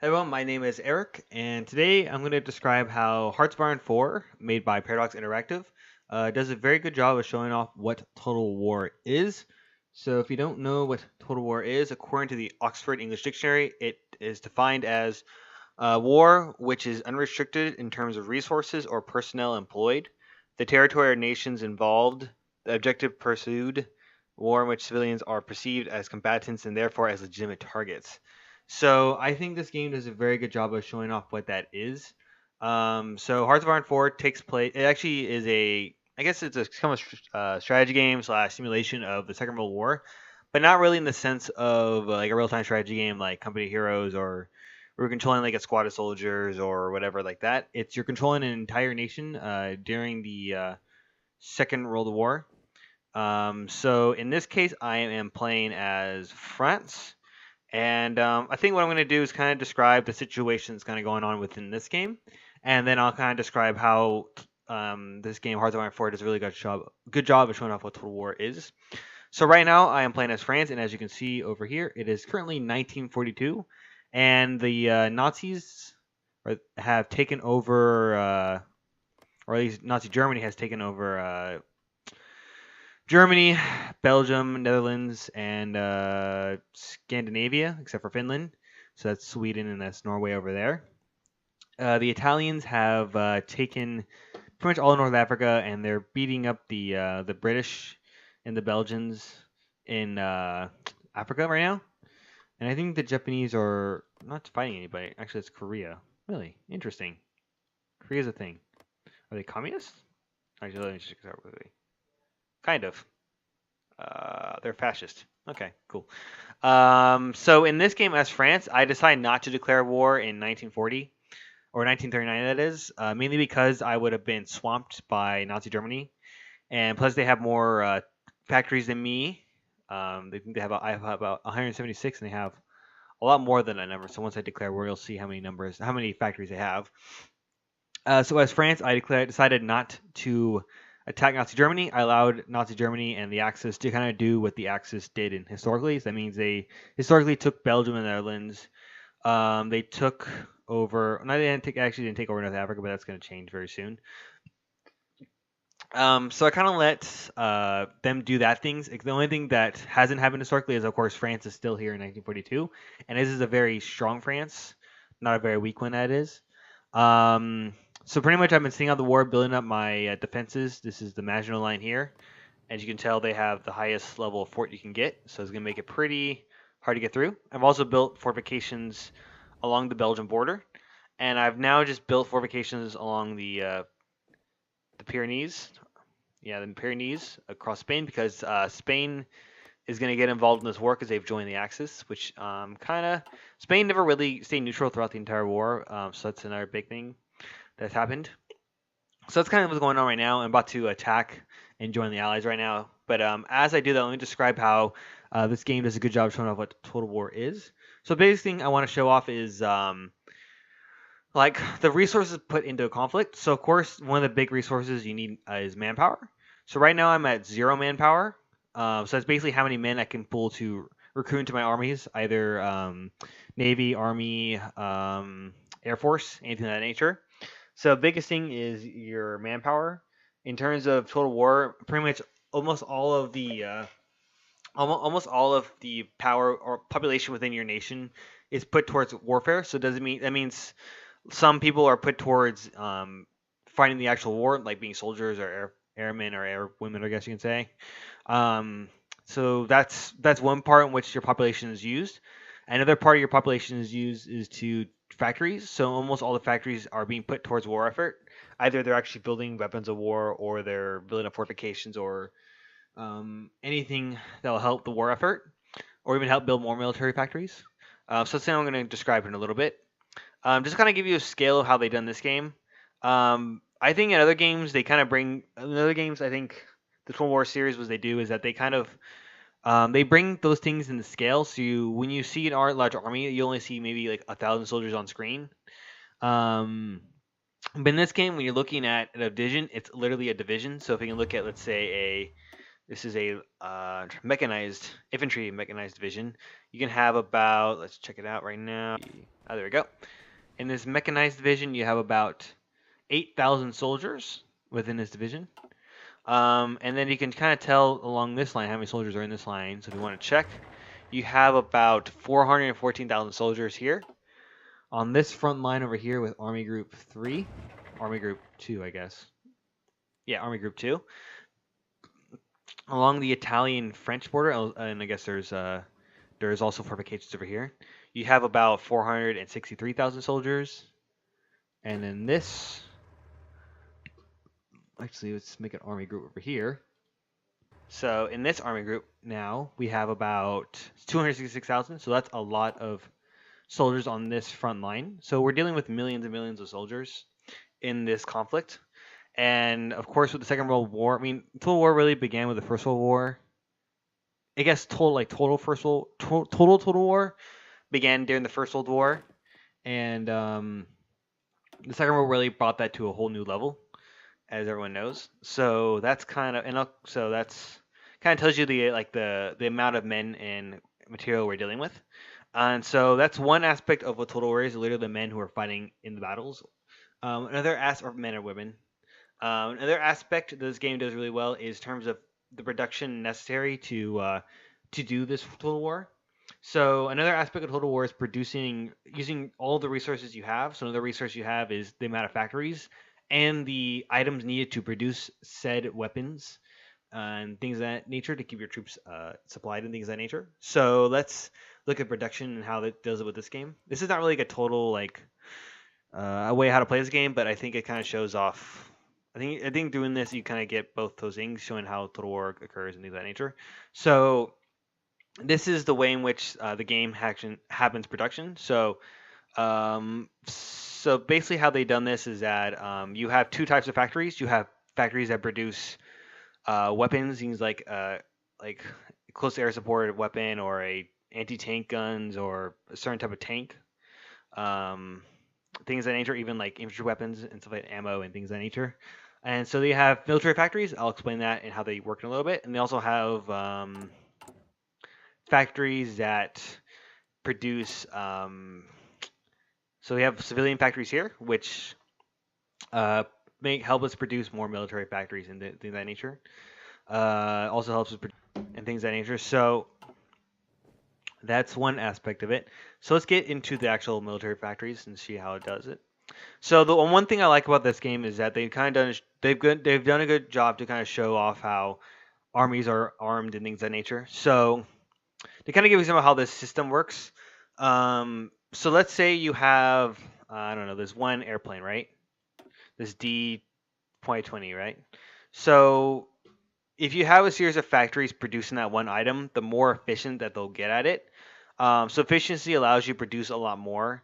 Hello, my name is Eric, and today I'm going to describe how Hearts of Iron 4, made by Paradox Interactive, does a very good job of showing off what Total War is. So, if you don't know what Total War is, according to the Oxford English Dictionary, it is defined as war which is unrestricted in terms of resources or personnel employed, the territory or nations involved, the objective pursued, war in which civilians are perceived as combatants and therefore as legitimate targets. So I think this game does a very good job of showing off what that is. So Hearts of Iron 4 takes place. It actually is I guess it's a kind of strategy game slash simulation of the Second World War, but not really in the sense of like a real time strategy game like Company of Heroes or we're controlling like a squad of soldiers or whatever like that. It's you're controlling an entire nation during the Second World War. So in this case, I am playing as France. And I think what I'm going to do is kind of describe the situations kind of going on within this game, and then I'll kind of describe how this game, Hearts of Iron 4, does a really good job of showing off what Total War is. So right now, I am playing as France, and as you can see over here, it is currently 1942, and the Nazis have taken over, or at least Nazi Germany has taken over Germany, Belgium, Netherlands, and Scandinavia, except for Finland. So that's Sweden and that's Norway over there. The Italians have taken pretty much all of North Africa, and they're beating up the British and the Belgians in Africa right now. And I think the Japanese are not fighting anybody. Actually, it's Korea. Really interesting. Korea's a thing. Are they communists? Actually, let me check that quickly. Kind of. They're fascist. Okay, cool. So in this game as France, I decided not to declare war in 1940 or 1939. That is mainly because I would have been swamped by Nazi Germany, and plus they have more factories than me. They think I have about 176, and they have a lot more than that number. So once I declare war, you'll see how many factories they have. So as France, decided not to attack Nazi Germany. I allowed Nazi Germany and the Axis to kind of do what the Axis did historically. So that means they historically took Belgium and the Netherlands. They took over. No, actually didn't take over North Africa, but that's going to change very soon. So I kind of let them do that things. The only thing that hasn't happened historically is, of course, France is still here in 1942, and this is a very strong France, not a very weak one. That is. So pretty much I've been seeing out the war, building up my defenses. This is the Maginot Line here. As you can tell, they have the highest level of fort you can get, so it's going to make it pretty hard to get through. I've also built fortifications along the Belgian border, and I've now just built fortifications along the Pyrenees. Yeah, the Pyrenees across Spain because Spain is going to get involved in this war because they've joined the Axis, which kind of Spain never really stayed neutral throughout the entire war, so that's another big thing that's happened. So that's kind of what's going on right now. I'm about to attack and join the Allies right now. But as I do that, let me describe how this game does a good job of showing off what Total War is. So the basic thing I want to show off is like the resources put into a conflict. So of course, one of the big resources you need is manpower. So right now I'm at 0 manpower. So that's basically how many men I can pull to recruit into my armies, either Navy, Army, Air Force, anything of that nature. So biggest thing is your manpower. In terms of Total War, pretty much almost all of the almost all of the power or population within your nation is put towards warfare. So does it mean that means some people are put towards fighting the actual war, like being soldiers or airmen or airwomen, I guess you can say. So that's one part in which your population is used. Another part of your population is used is to factories. So almost all the factories are being put towards war effort. Either they're actually building weapons of war, or they're building up fortifications, or anything that will help the war effort, or even help build more military factories. So that's something I'm going to describe in a little bit. Just kind of give you a scale of how they done this game. I think in other games they kind of bring in other games. I think the Total War series, what they do is that they kind of they bring those things in the scale. So when you see an large army, you only see maybe like 1,000 soldiers on screen. But in this game, when you're looking at a division, it's literally a division. So if you can look at, let's say, This is a mechanized infantry mechanized division. You can have about, let's check it out right now. Oh, there we go. In this mechanized division, you have about 8,000 soldiers within this division. And then you can kind of tell along this line how many soldiers are in this line. So if you want to check, you have about 414,000 soldiers here. On this front line over here with Army Group 3, Army Group 2, I guess. Yeah, Army Group 2. Along the Italian-French border, and I guess there's also fortifications over here. You have about 463,000 soldiers. And then this, actually, let's make an army group over here. So in this army group now, we have about 266,000. So that's a lot of soldiers on this front line. So we're dealing with millions and millions of soldiers in this conflict. And of course, with the Second World War, I mean, total war really began with the First World War. I guess total war began during the First World War, and the Second World War really brought that to a whole new level, as everyone knows. So that's kind of tells you the amount of men and material we're dealing with. And so that's one aspect of what total war is, literally the men who are fighting in the battles. Another aspect, or men or women. Another aspect that this game does really well is in terms of the production necessary to do this total war. So another aspect of total war is using all the resources you have. So another resource you have is the amount of factories and the items needed to produce said weapons and things of that nature to keep your troops supplied and things of that nature. So let's look at production and how that does it with this game. This is not really like a total a way how to play this game, but I think it kind of shows off. I think doing this you kind of get both those things, showing how total war occurs and things of that nature. So this is the way in which the game happens production. So basically how they've done this is that you have two types of factories. You have factories that produce weapons, things like close air support weapon or a anti-tank guns or a certain type of tank. Things of that nature, even like infantry weapons and stuff like ammo and things of that nature. And so they have military factories. I'll explain that and how they work in a little bit. And they also have factories that produce. So we have civilian factories here, which help us produce more military factories and things of that nature. Also helps us and things of that nature. So that's one aspect of it. So let's get into the actual military factories and see how it does it. So the one thing I like about this game is that they've done a good job to kind of show off how armies are armed and things of that nature. So to kind of give you some of how this system works. So let's say you have I don't know, there's one airplane, right? This D-20, right? So if you have a series of factories producing that one item, the more efficient that they'll get at it. So efficiency allows you to produce a lot more,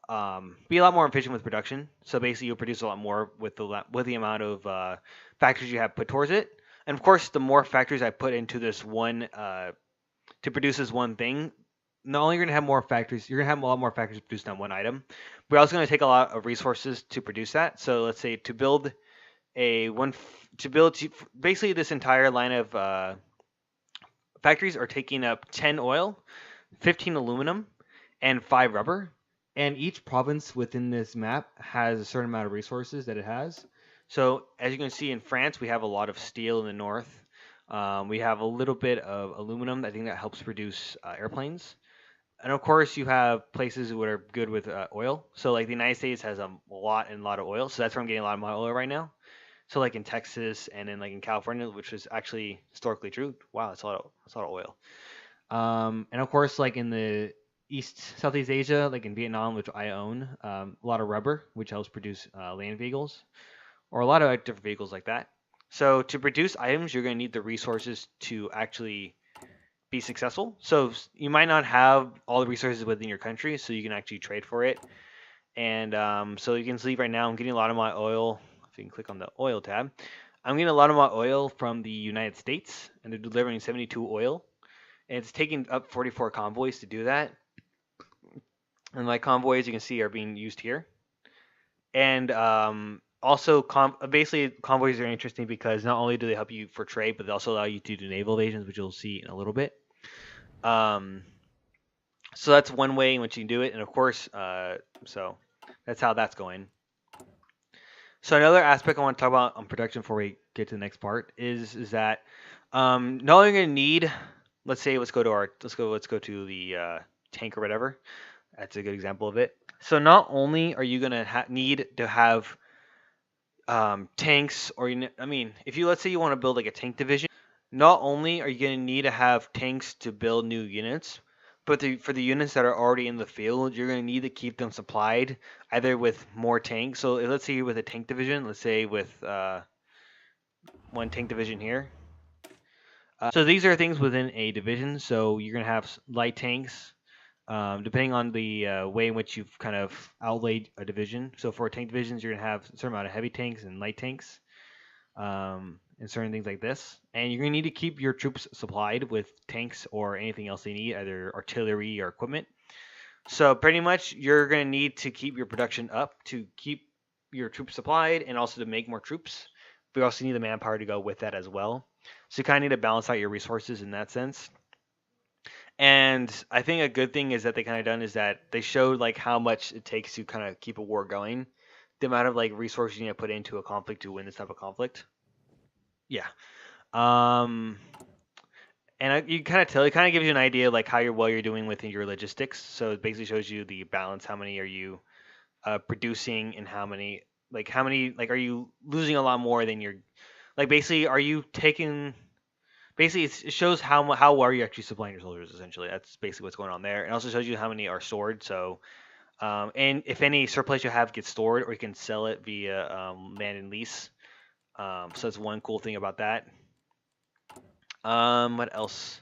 be a lot more efficient with production. So basically, you'll produce a lot more with the amount of factories you have put towards it. And of course, the more factories I put into this one to produce this one thing, not only you're gonna have more factories, you're gonna have a lot more factories produced on one item, but also gonna take a lot of resources to produce that. So let's say to build basically this entire line of factories are taking up 10 oil, 15 aluminum, and 5 rubber. And each province within this map has a certain amount of resources that it has. So as you can see in France, we have a lot of steel in the north. We have a little bit of aluminum. I think that helps produce airplanes. And of course, you have places that are good with oil. So like the United States has a lot of oil. So that's where I'm getting a lot of my oil right now. So like in Texas and then like in California, which is actually historically true. Wow, that's a lot of oil. And of course, like in the Southeast Asia, like in Vietnam, which I own, a lot of rubber, which helps produce land vehicles, or a lot of different vehicles like that. So to produce items, you're going to need the resources to actually be successful. So you might not have all the resources within your country, so you can actually trade for it. And so you can see right now, I'm getting a lot of my oil. If you can click on the oil tab, I'm getting a lot of my oil from the United States, and they're delivering 72 oil. And it's taking up 44 convoys to do that. And my convoys, you can see, are being used here. And Also, basically, convoys are interesting because not only do they help you for trade, but they also allow you to do naval evasions, which you'll see in a little bit. Um, so that's one way in which you can do it, and of course, so that's how that's going. So another aspect I want to talk about on production before we get to the next part is that not only going to need, let's say, let's go to the tank or whatever. That's a good example of it. So not only are you going to need to have tanks, or I mean, if you let's say you want to build like a tank division, not only are you going to need to have tanks to build new units, but for the units that are already in the field, you're going to need to keep them supplied either with more tanks. So let's say you're with a tank division, let's say with one tank division here. So these are things within a division. So you're going to have light tanks, depending on the way in which you've kind of outlaid a division. So for tank divisions, you're going to have a certain amount of heavy tanks and light tanks, and certain things like this. And you're going to need to keep your troops supplied with tanks or anything else they need, either artillery or equipment. So pretty much you're going to need to keep your production up to keep your troops supplied and also to make more troops. But you also need the manpower to go with that as well. So you kind of need to balance out your resources in that sense. And I think a good thing is that they kind of done is that they showed like how much it takes to kind of keep a war going, the amount of like resources you need to put into a conflict to win this type of conflict. Yeah. Um, and you kind of tell it kind of gives you an idea like how you're doing within your logistics. So it basically shows you the balance. How many are you producing, and how many like are you losing a lot more than you're like basically are you taking basically it shows how well you actually supplying your soldiers. Essentially, that's basically what's going on there. It also shows you how many are stored. So and if any surplus you have gets stored, or you can sell it via land and lease. So that's one cool thing about that. What else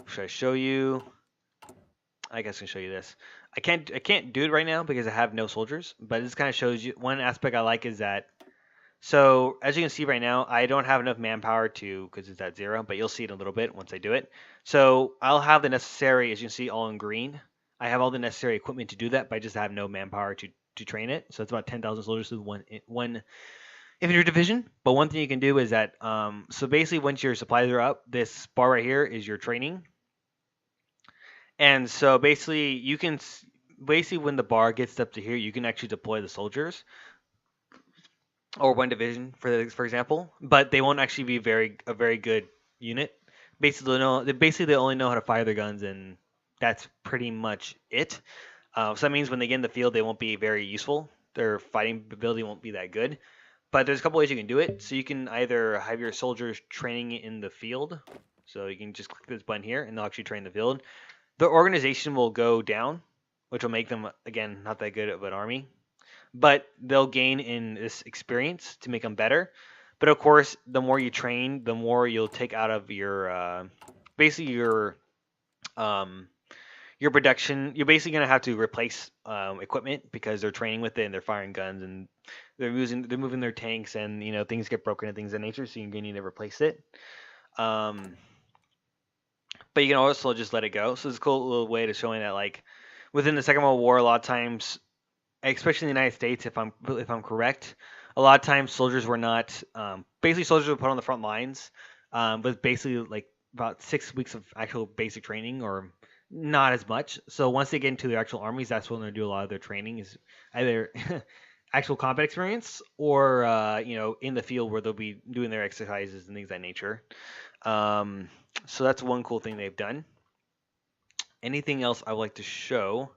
should I show you? I guess I can show you this. I can't do it right now because I have no soldiers, but this kind of shows you one aspect I like is that so as you can see right now, I don't have enough manpower to because it's at 0, but you'll see it in a little bit once I do it. So I'll have the necessary, as you can see, all in green. I have all the necessary equipment to do that, but I just have no manpower to train it. So it's about 10,000 soldiers with one infantry division. But one thing you can do is that so basically once your supplies are up, this bar right here is your training. And so basically you can basically when the bar gets up to here, you can actually deploy the soldiers or one division for example, but they won't actually be a very good unit. Basically they only know how to fire their guns, and that's pretty much it. So that means when they get in the field, they won't be very useful. Their fighting ability won't be that good. But there's a couple ways you can do it. So you can either have your soldiers training in the field. So you can just click this button here, and they'll actually train the field. The organization will go down, which will make them again not that good of an army, but they'll gain in this experience to make them better. But of course, the more you train, the more you'll take out of your basically um, your production. You're basically gonna have to replace equipment because they're training with it and they're firing guns and they're moving their tanks, and things get broken and things of that nature, so you're gonna need to replace it. Um, but you can also just let it go. So it's a cool little way to showing that like within the Second World War, a lot of times, especially in the United States, if I'm correct, a lot of times soldiers were not basically soldiers were put on the front lines, but basically like about 6 weeks of actual basic training or not as much. So once they get into their actual armies, that's when they do a lot of their training is either actual combat experience or in the field where they'll be doing their exercises and things of that nature. So that's one cool thing they've done. Anything else I would like to show?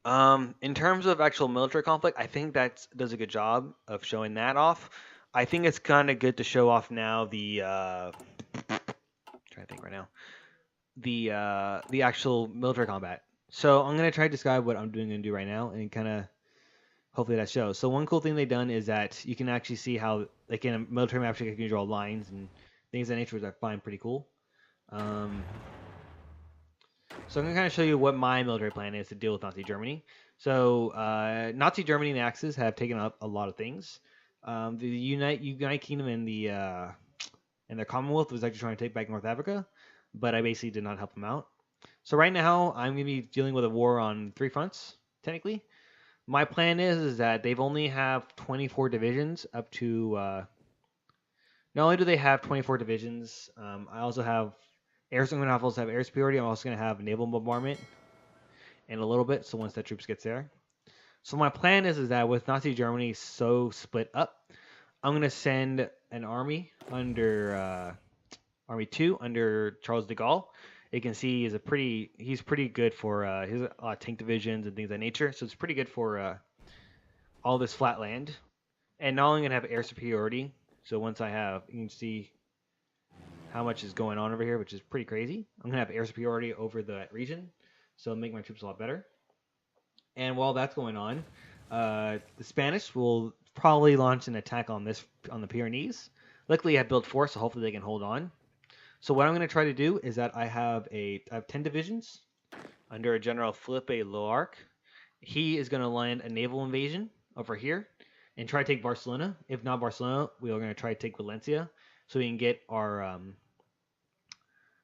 In terms of actual military conflict, I think that does a good job of showing that off. I think it's kind of good to show off now the trying to think right now the actual military combat. So I'm gonna try to describe what I'm doing and do right now, and kind of hopefully that shows. So one cool thing they've done is that you can actually see how like in a military map you can draw lines and things of that nature, which I find pretty cool. So I'm going to kind of show you what my military plan is to deal with Nazi Germany. So Nazi Germany and the Axis have taken up a lot of things. The United Kingdom and their Commonwealth was actually trying to take back North Africa, but I basically did not help them out. So right now I'm going to be dealing with a war on 3 fronts, technically. My plan is that they've only have 24 divisions up to. Not only do they have 24 divisions, I also have air. I'm going to also have air superiority. I'm also going to have naval bombardment in a little bit. So once that troops gets there. So my plan is that with Nazi Germany so split up, I'm going to send an army under Army 2 under Charles de Gaulle. You can see he's pretty good for his tank divisions and things of that nature. So it's pretty good for all this flat land. And not only going to have air superiority. So once I have, you can see how much is going on over here, which is pretty crazy. I'm going to have air superiority over the region. So it'll make my troops a lot better. And while that's going on, the Spanish will probably launch an attack on the Pyrenees. Luckily, I built 4, so hopefully they can hold on. So what I'm going to try to do is that I have 10 divisions under a General Philippe Loarc. He is going to land a naval invasion over here and try to take Barcelona. If not Barcelona, we are going to try to take Valencia, so we can get our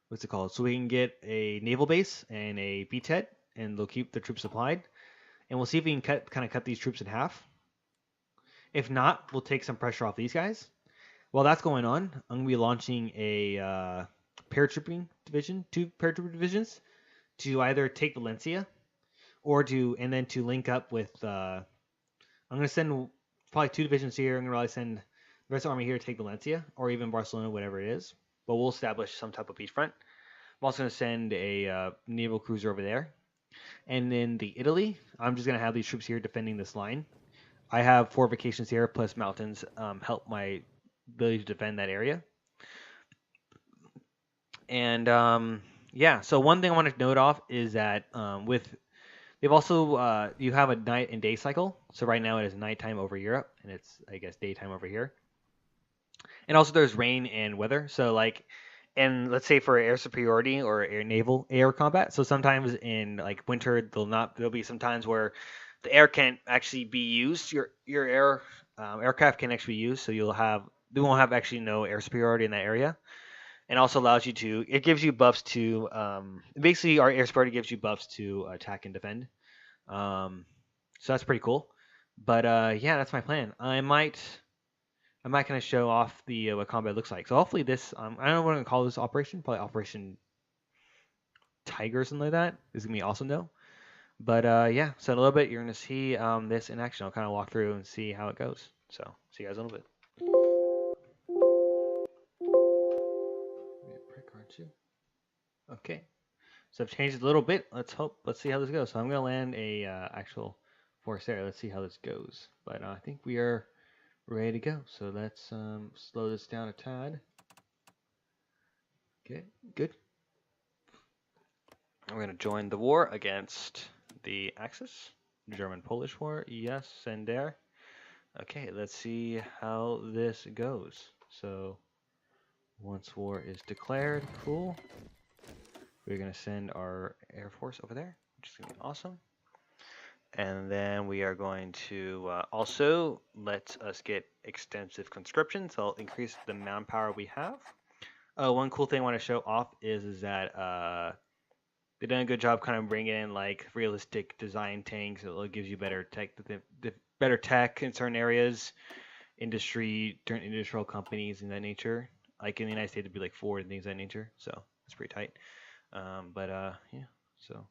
what's it called? So we can get a naval base and a beachhead, and they'll keep the troops supplied. And we'll see if we can kind of cut these troops in half. If not, we'll take some pressure off these guys. While that's going on, I'm going to be launching a paratrooping division, 2 paratrooper divisions, to either take Valencia or to link up with. I'm going to send probably 2 divisions here. I'm going to probably send the rest of the army here to take Valencia or even Barcelona, whatever it is. But we'll establish some type of beachfront. I'm also going to send a naval cruiser over there. And in the Italy, I'm just going to have these troops here defending this line. I have fortifications here, plus mountains help my ability to defend that area. And yeah, so one thing I want to note off is that they've also you have a night and day cycle. So right now it is nighttime over Europe, and it's I guess daytime over here. And also there's rain and weather. So like, and let's say for air superiority or air combat. So sometimes in like winter there'll be some times where the air can't actually be used. Your aircraft can actually be used. So you won't have actually no air superiority in that area. And also allows you to, it gives you buffs to, basically our air superiority gives you buffs to attack and defend. So that's pretty cool. But yeah, that's my plan. I might kind of show off the what combat looks like. So hopefully this, I don't know what I'm gonna call this operation. Probably Operation Tiger or something like that. This is gonna be awesome though. But yeah, so in a little bit you're gonna see this in action. I'll kind of walk through and see how it goes. So see you guys in a little bit. Aren't you? Okay. So I've changed it a little bit. Let's see how this goes. So I'm gonna land a actual force there. Let's see how this goes. But I think we are ready to go. So let's slow this down a tad. Okay, good. I'm going to join the war against the Axis. German-Polish war. Yes, send there. Okay, let's see how this goes. So once war is declared, cool. We're going to send our Air Force over there, which is going to be awesome. And then we are going to also let us get extensive conscription, so I'll increase the manpower we have. One cool thing I want to show off is that they've done a good job kind of bringing in like realistic design tanks. It gives you better tech in certain areas, certain industrial companies and that nature. Like in the United States, it'd be like Ford and things of that nature. So it's pretty tight. Yeah, so.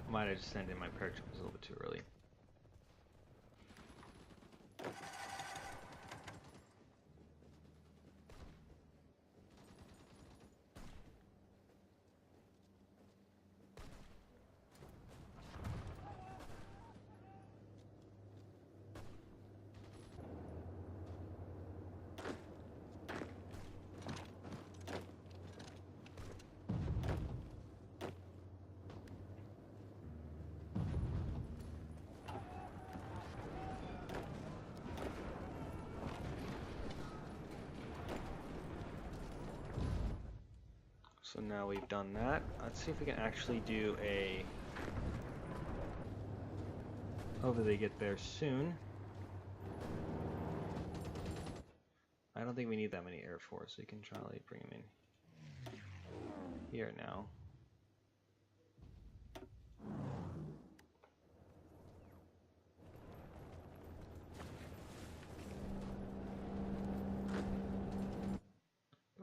I might have just sent in my paratroopers a little bit too early. So now we've done that. Let's see if we can actually do a Hopefully they get there soon. I don't think we need that many Air Force. We can try to bring them in here now.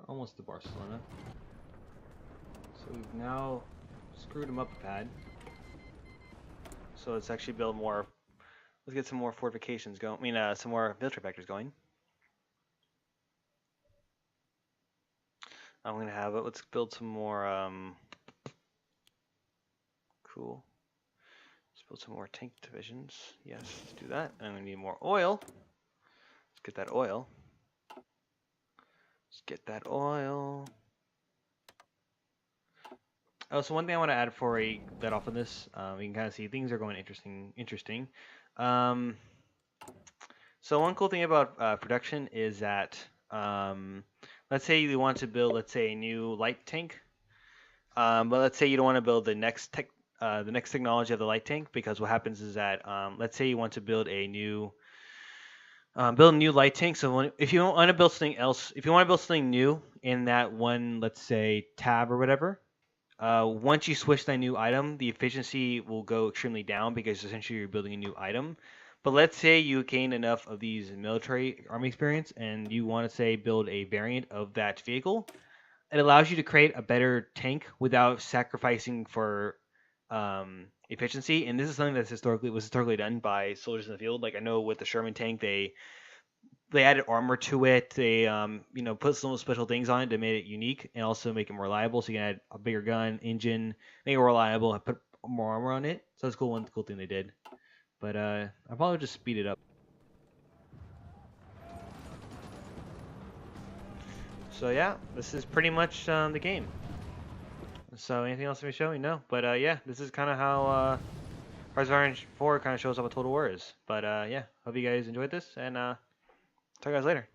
Almost to Barcelona. So we've now screwed them up a pad. So let's actually build more. Let's get some more fortifications going. I mean, some more military vectors going. I'm gonna have it. Let's build some more. Cool. Let's build some more tank divisions. Yes, let's do that. I'm gonna need more oil. Let's get that oil. Let's get that oil. Oh, so one thing I want to add before we let off on this, you can kind of see things are going interesting. So one cool thing about production is that, let's say you want to build, let's say, a new light tank, but let's say you don't want to build the next technology of the light tank, because what happens is that, let's say you want to build a new light tank. So if you want to build something else, if you want to build something new in that one, let's say tab or whatever. Once you switch that new item, the efficiency will go extremely down because essentially you're building a new item. But let's say you gain enough of these military army experience and you want to say build a variant of that vehicle. It allows you to create a better tank without sacrificing for efficiency. And this is something that's historically done by soldiers in the field. Like I know with the Sherman tank, they added armor to it. They put some special things on it to make it unique and also make it more reliable. So you can add a bigger gun, engine, make it more reliable, and put more armor on it. So that's cool. One cool thing they did. But I'll probably just speed it up. So yeah, this is pretty much the game. So anything else to be showing? No. But yeah, this is kind of how Hearts of Iron 4 kind of shows up what Total War is. But yeah, hope you guys enjoyed this, and talk to you guys later.